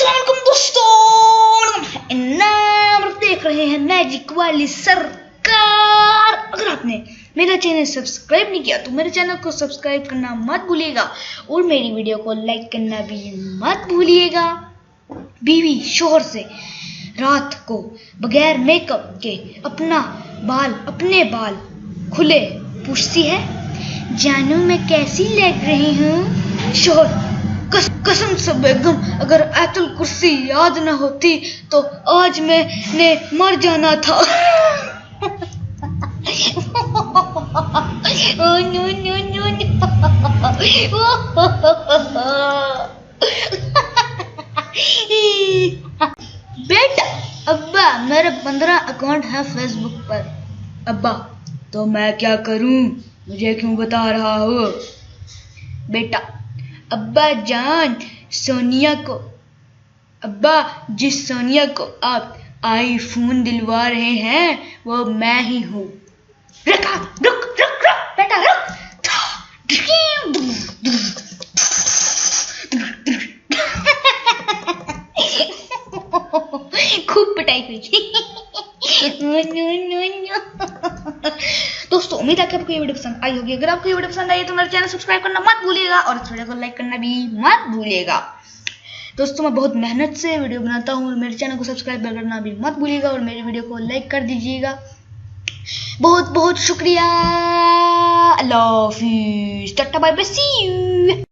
अस्सलामुअलैकुम दोस्तों, इनाम देख रहे हैं मैजिक वाली सरकार। अगर आपने मेरा चैनल सब्सक्राइब नहीं किया तो मेरे चैनल को सब्सक्राइब करना मत भूलिएगा और मेरी वीडियो को लाइक करना भी मत भूलिएगा। बीवी शोहर से रात को बगैर मेकअप के अपने बाल खुले पूछती है, जानू मैं कैसी लग रही हूँ। शोहर, कसम से बेगम, अगर आयतुल कुर्सी याद न होती तो आज मैंने मर जाना था। बेटा, अब्बा मेरे 15 अकाउंट है फेसबुक पर। अब्बा, तो मैं क्या करूं, मुझे क्यों बता रहा हो। बेटा, अब्बा जान, जिस सोनिया को आप आईफोन दिलवा रहे हैं वो मैं ही हूँ। रुक बेटा, रुक। खूब पिटाई हुई। दोस्तों, उम्मीद है कि आपको ये वीडियो पसंद आई होगी। अगर आपको ये वीडियो पसंद आई तो मेरे चैनल सब्सक्राइब करना मत भूलिएगा और इस वीडियो को लाइक करना भी मत भूलिएगा। दोस्तों, मैं बहुत मेहनत से वीडियो बनाता हूँ, मेरे चैनल को सब्सक्राइब करना भी मत भूलिएगा और मेरी वीडियो को लाइक कर दीजिएगा। बहुत बहुत शुक्रिया। अल्लाह हाफिज़, tata bye bye, see you.